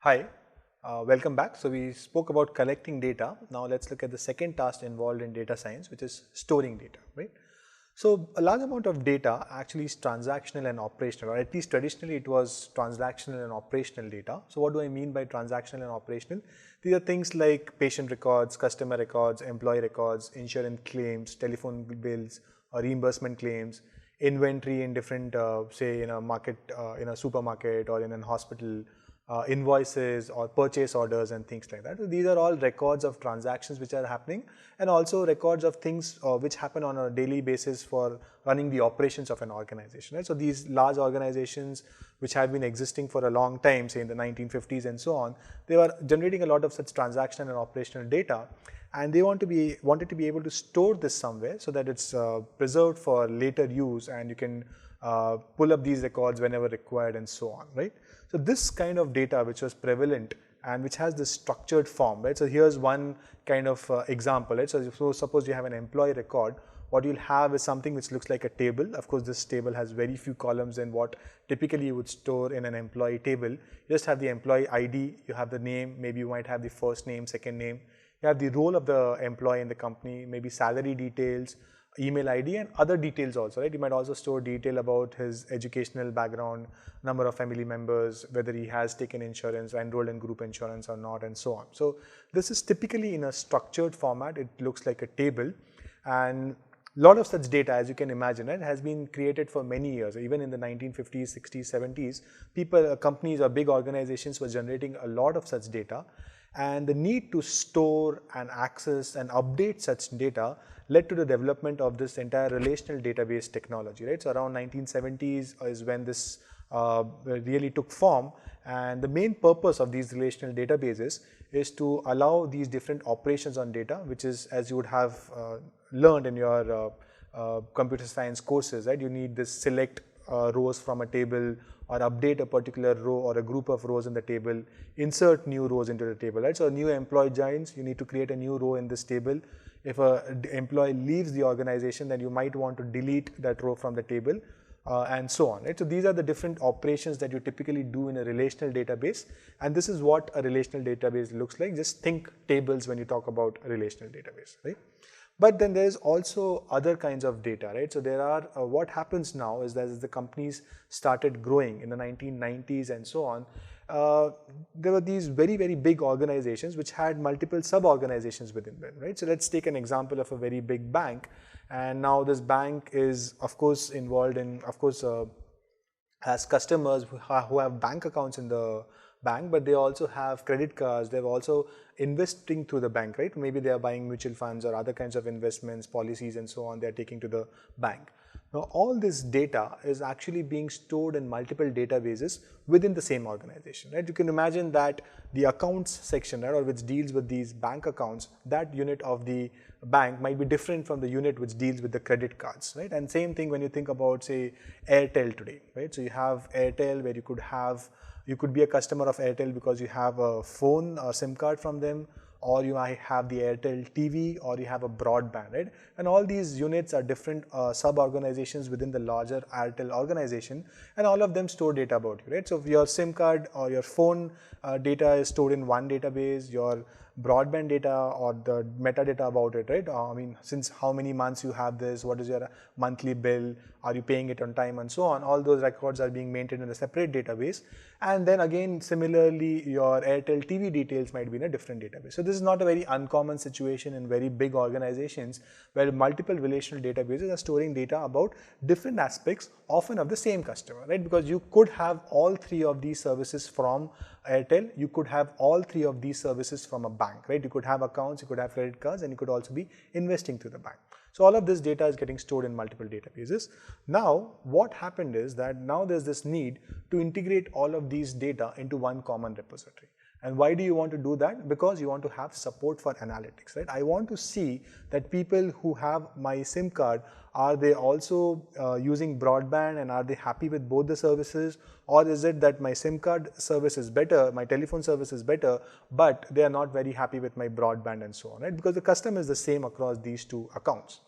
Hi, welcome back. So we spoke about collecting data. Now let's look at the second task involved in data science, which is storing data, right? So a large amount of data actually is transactional and operational, or at least traditionally it was transactional and operational data. So what do I mean by transactional and operational? These are things like patient records, customer records, employee records, insurance claims, telephone bills, or reimbursement claims, inventory in different, say in a market, in a supermarket or in a hospital, invoices or purchase orders and things like that. So these are all records of transactions which are happening, and also records of things which happen on a daily basis for running the operations of an organization. Right? So these large organizations which have been existing for a long time, say in the 1950s and so on, they were generating a lot of such transactional and operational data, and they wanted to be able to store this somewhere so that it's preserved for later use, and you can pull up these records whenever required and so on, right? So this kind of data which was prevalent and which has this structured form, right? So here's one kind of example, right? So suppose you have an employee record. What you'll have is something which looks like a table. Of course, this table has very few columns than what typically you would store in an employee table. You just have the employee ID, you have the name, maybe you might have the first name, second name. You have the role of the employee in the company, maybe salary details, email ID, and other details also, right? You might also store detail about his educational background, number of family members, whether he has taken insurance, enrolled in group insurance or not, and so on. So this is typically in a structured format. It looks like a table, and a lot of such data, as you can imagine, right, has been created for many years. Even in the 1950s, 60s, 70s, companies or big organizations were generating a lot of such data, and the need to store and access and update such data led to the development of this entire relational database technology, right? So around 1970s is when this really took form, and the main purpose of these relational databases is to allow these different operations on data, which is, as you would have learned in your computer science courses, right? You need this select rows from a table, or update a particular row or a group of rows in the table, insert new rows into the table, right? So a new employee joins, you need to create a new row in this table. If an employee leaves the organization, then you might want to delete that row from the table, and so on, right? So these are the different operations that you typically do in a relational database, and this is what a relational database looks like. Just think tables when you talk about a relational database, right? But then there is also other kinds of data, right? So there are, what happens now is that as the companies started growing in the 1990s and so on, there were these very, very big organizations which had multiple sub-organizations within them, right? So let's take an example of a very big bank, and now this bank is, of course, involved in, of course, has customers who have bank accounts in the bank, but they also have credit cards. They're also investing through the bank, right? Maybe they are buying mutual funds or other kinds of investments, policies, and so on. They're taking to the bank. Now, all this data is actually being stored in multiple databases within the same organization, right? You can imagine that the accounts section, right, or which deals with these bank accounts, that unit of the bank might be different from the unit which deals with the credit cards, right? And same thing when you think about, say, Airtel today, right? So you have Airtel, where you could be a customer of Airtel because you have a phone or SIM card from them, or you might have the Airtel TV, or you have a broadband, right? And all these units are different sub-organizations within the larger Airtel organization, and all of them store data about you, right? So if your SIM card or your phone data is stored in one database, your broadband data or the metadata about it, right? I mean, since how many months you have this, what is your monthly bill, are you paying it on time, and so on. All those records are being maintained in a separate database. And then again, similarly, your Airtel TV details might be in a different database. So this is not a very uncommon situation in very big organizations where multiple relational databases are storing data about different aspects, often of the same customer, right? Because you could have all three of these services from Airtel, you could have all three of these services from a bank, right? You could have accounts, you could have credit cards, and you could also be investing through the bank. So all of this data is getting stored in multiple databases. Now, what happened is that now there's this need to integrate all of these data into one common repository. And why do you want to do that? Because you want to have support for analytics, right? I want to see that people who have my SIM card, are they also using broadband, and are they happy with both the services? Or is it that my SIM card service is better, my telephone service is better, but they are not very happy with my broadband and so on, right? Because the customer is the same across these two accounts.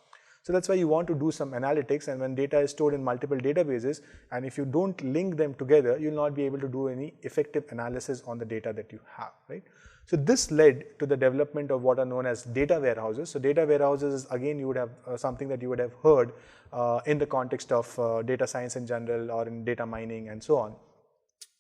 So that's why you want to do some analytics, and when data is stored in multiple databases, and if you don't link them together, you'll not be able to do any effective analysis on the data that you have, right? So this led to the development of what are known as data warehouses. So data warehouses is, again, you would have something that you would have heard in the context of data science in general or in data mining and so on.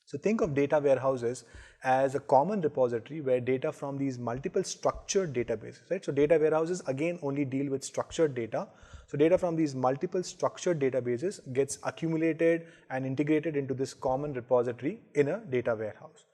So think of data warehouses as a common repository where data from these multiple structured databases, right? So data warehouses again only deal with structured data. So data from these multiple structured databases gets accumulated and integrated into this common repository in a data warehouse.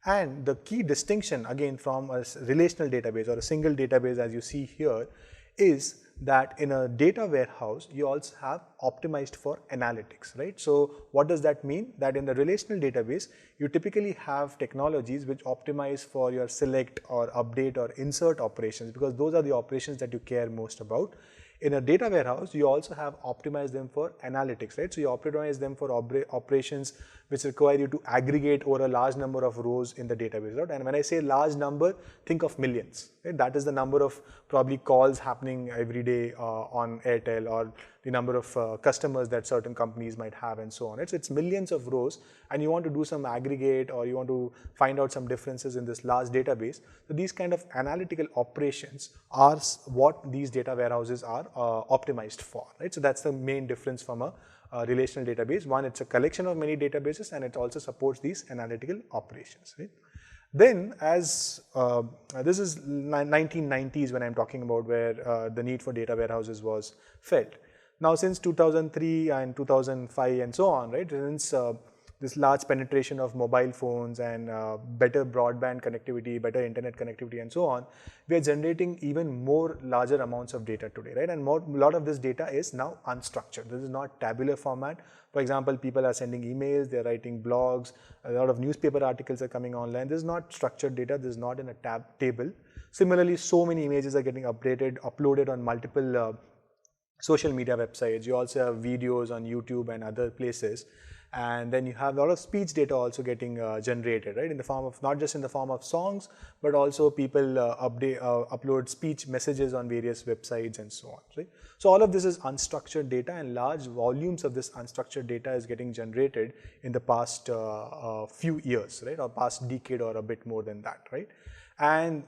And the key distinction again from a relational database or a single database, as you see here, is that in a data warehouse you also have optimized for analytics, right? So what does that mean? That in the relational database you typically have technologies which optimize for your select or update or insert operations, because those are the operations that you care most about. In a data warehouse, you also have optimized them for analytics, right? So you optimize them for operations which require you to aggregate over a large number of rows in the database, right? And when I say large number, think of millions, right? That is the number of probably calls happening every day on Airtel, or the number of customers that certain companies might have and so on. It's millions of rows, and you want to do some aggregate, or you want to find out some differences in this large database. So these kind of analytical operations are what these data warehouses are optimized for, right? So that's the main difference from a relational database. One, it's a collection of many databases, and it also supports these analytical operations, right? Then, as this is 1990s when I'm talking about, where the need for data warehouses was felt. Now, since 2003 and 2005 and so on, right, since this large penetration of mobile phones and better broadband connectivity, better internet connectivity and so on, we are generating even more larger amounts of data today, right? And a lot of this data is now unstructured. This is not tabular format. For example, people are sending emails, they're writing blogs, a lot of newspaper articles are coming online. This is not structured data, this is not in a table. Similarly, so many images are getting uploaded on multiple social media websites. You also have videos on YouTube and other places. And then you have a lot of speech data also getting generated, right, in the form of, not just in the form of songs, but also people upload speech messages on various websites and so on, right? So all of this is unstructured data, and large volumes of this unstructured data is getting generated in the past few years, right, or past decade or a bit more than that, right? And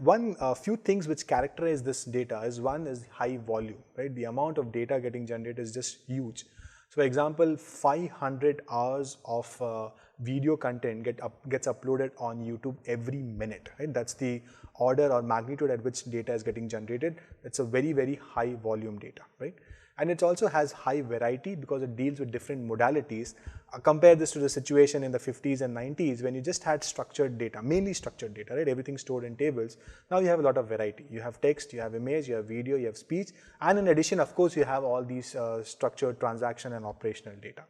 few things which characterize this data is, one is high volume, right? The amount of data getting generated is just huge. So for example, 500 hours of video content gets uploaded on YouTube every minute, right? That's the order or magnitude at which data is getting generated. It's a very, very high volume data, right? And it also has high variety because it deals with different modalities. Compare this to the situation in the 50s and 90s when you just had structured data, mainly structured data, right? Everything stored in tables. Now you have a lot of variety. You have text, you have image, you have video, you have speech, and in addition, of course, you have all these structured transaction and operational data.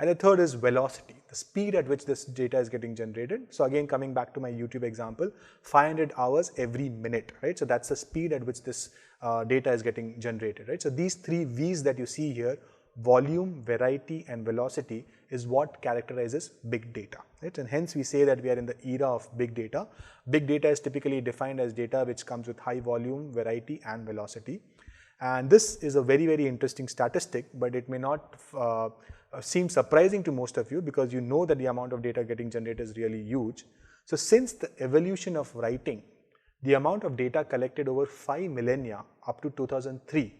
And the third is velocity, the speed at which this data is getting generated. So again, coming back to my YouTube example, 500 hours every minute, right? So that's the speed at which this data is getting generated, right? So these three V's that you see here, volume, variety, and velocity, is what characterizes big data, right? And hence we say that we are in the era of big data. Big data is typically defined as data which comes with high volume, variety, and velocity. And this is a very, very interesting statistic, but it may not seem surprising to most of you, because you know that the amount of data getting generated is really huge. So since the evolution of writing, the amount of data collected over 5 millennia up to 2003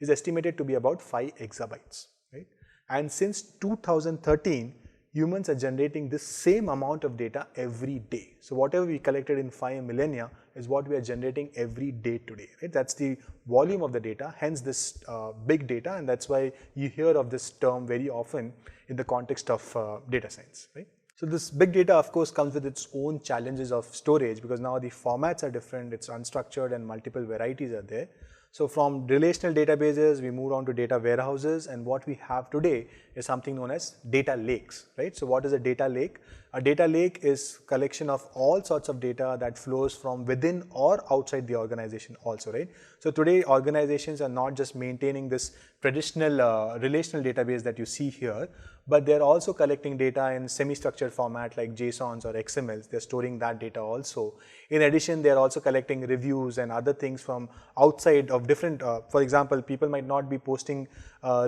is estimated to be about 5 exabytes, right? And since 2013, humans are generating this same amount of data every day. So whatever we collected in 5 millennia is what we are generating every day today, right? That's the volume of the data, hence this big data, and that's why you hear of this term very often in the context of data science, right? So this big data, of course, comes with its own challenges of storage, because now the formats are different, it's unstructured and multiple varieties are there. So from relational databases, we moved on to data warehouses, and what we have today is something known as data lakes, right? So what is a data lake? A data lake is collection of all sorts of data that flows from within or outside the organization also, right? So today organizations are not just maintaining this traditional relational database that you see here, but they're also collecting data in semi-structured format like JSONs or XMLs. They're storing that data also. In addition, they're also collecting reviews and other things from outside of different, for example, people might not be posting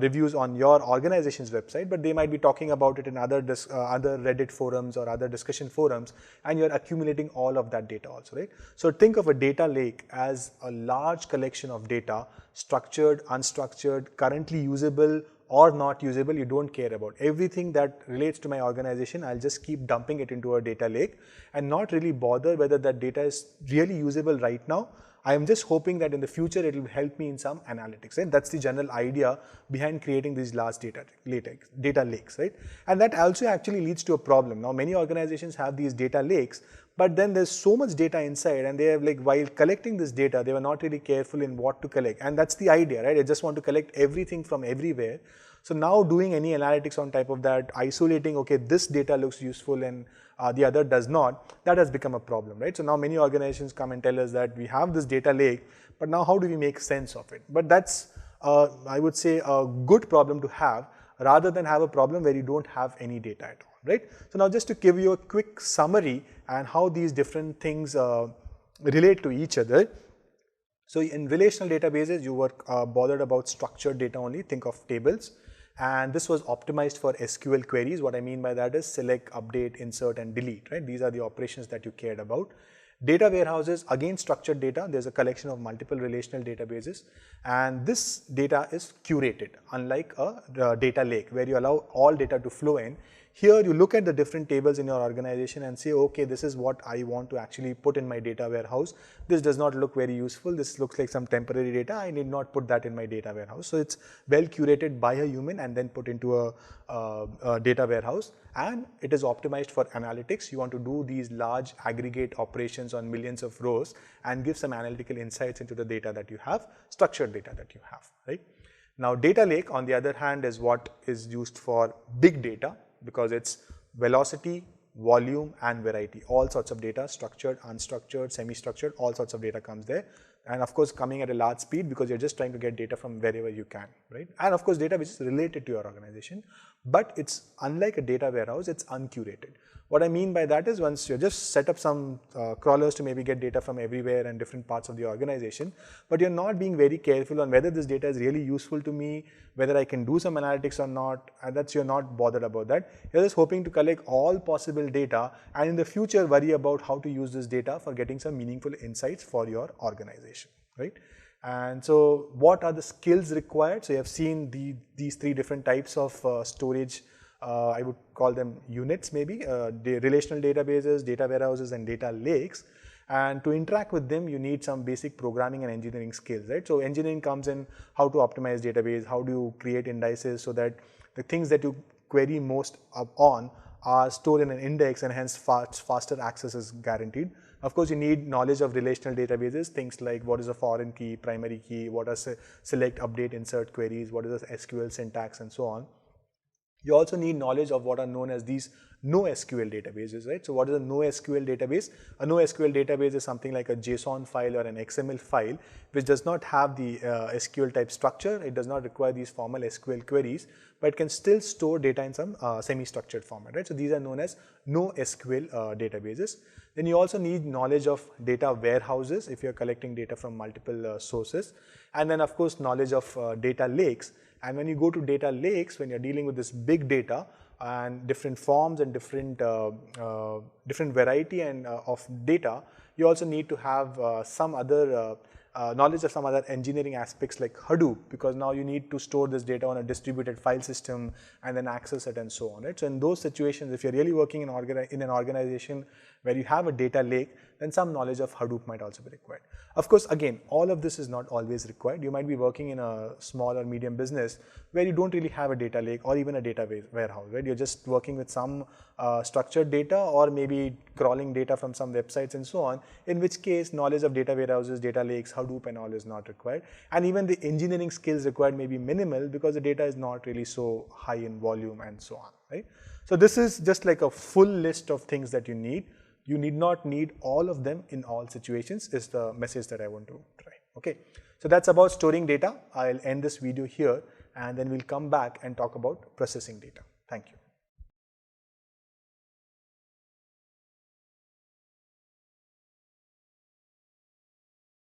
reviews on your organization's website, but they might be talking about it in other Reddit forums or other discussion forums, and you're accumulating all of that data also, right? So think of a data lake as a large collection of data, structured, unstructured, currently usable or not usable, you don't care about. Everything that relates to my organization, I'll just keep dumping it into a data lake and not really bother whether that data is really usable right now. I am just hoping that in the future it will help me in some analytics, right? That's the general idea behind creating these large data lakes, right? And that also actually leads to a problem. Now many organizations have these data lakes, but then there's so much data inside, and they have, like, while collecting this data, they were not really careful in what to collect. And that's the idea, right? I just want to collect everything from everywhere. So now doing any analytics on type of that, isolating, okay, this data looks useful and the other does not, that has become a problem, right? So now many organizations come and tell us that we have this data lake, but now how do we make sense of it? But that's, I would say, a good problem to have, rather than have a problem where you don't have any data at all, right? So now just to give you a quick summary and how these different things relate to each other. So in relational databases, you were bothered about structured data only, think of tables. And this was optimized for SQL queries. What I mean by that is select, update, insert, and delete, right? These are the operations that you cared about. Data warehouses, again structured data. There's a collection of multiple relational databases, and this data is curated, unlike a data lake where you allow all data to flow in. Here you look at the different tables in your organization and say, okay, this is what I want to actually put in my data warehouse. This does not look very useful. This looks like some temporary data. I need not put that in my data warehouse. So it's well curated by a human and then put into a data warehouse, and it is optimized for analytics. You want to do these large aggregate operations on millions of rows and give some analytical insights into the data that you have, structured data that you have, right? Now data lake, on the other hand, is what is used for big data, because it's velocity, volume, and variety. All sorts of data, structured, unstructured, semi-structured, all sorts of data comes there. And of course, coming at a large speed, because you're just trying to get data from wherever you can, right? And of course, data which is related to your organization, but it's unlike a data warehouse, it's uncurated. What I mean by that is, once you just set up some crawlers to maybe get data from everywhere and different parts of the organization, but you're not being very careful on whether this data is really useful to me, whether I can do some analytics or not, and that's, you're not bothered about that. You're just hoping to collect all possible data, and in the future worry about how to use this data for getting some meaningful insights for your organization, right? And so what are the skills required? So you have seen these three different types of storage. I would call them units maybe, the relational databases, data warehouses, and data lakes. And to interact with them, you need some basic programming and engineering skills, right? So engineering comes in how to optimize database, how do you create indices so that the things that you query most on are stored in an index, and hence faster access is guaranteed. Of course, you need knowledge of relational databases, things like what is a foreign key, primary key, what are select, update, insert queries, what is the SQL syntax, and so on. You also need knowledge of what are known as these NoSQL databases, right? So what is a NoSQL database? A NoSQL database is something like a JSON file or an XML file which does not have the SQL type structure. It does not require these formal SQL queries, but it can still store data in some semi-structured format, right? So these are known as NoSQL databases. Then you also need knowledge of data warehouses if you're collecting data from multiple sources. And then of course knowledge of data lakes. And when you go to data lakes, when you're dealing with this big data and different forms and different variety and of data, you also need to have some other knowledge of some other engineering aspects like Hadoop, because now you need to store this data on a distributed file system and then access it and so on, right? So in those situations, if you're really working in an organization where you have a data lake, then some knowledge of Hadoop might also be required. Of course, again, all of this is not always required. You might be working in a small or medium business where you don't really have a data lake or even a data warehouse, right? You're just working with some structured data or maybe crawling data from some websites and so on, in which case knowledge of data warehouses, data lakes, how Hadoop and all is not required. And even the engineering skills required may be minimal because the data is not really so high in volume and so on, right? So this is just like a full list of things that you need. You need not need all of them in all situations is the message that I want to try, okay? So that's about storing data. I'll end this video here and then we'll come back and talk about processing data. Thank you.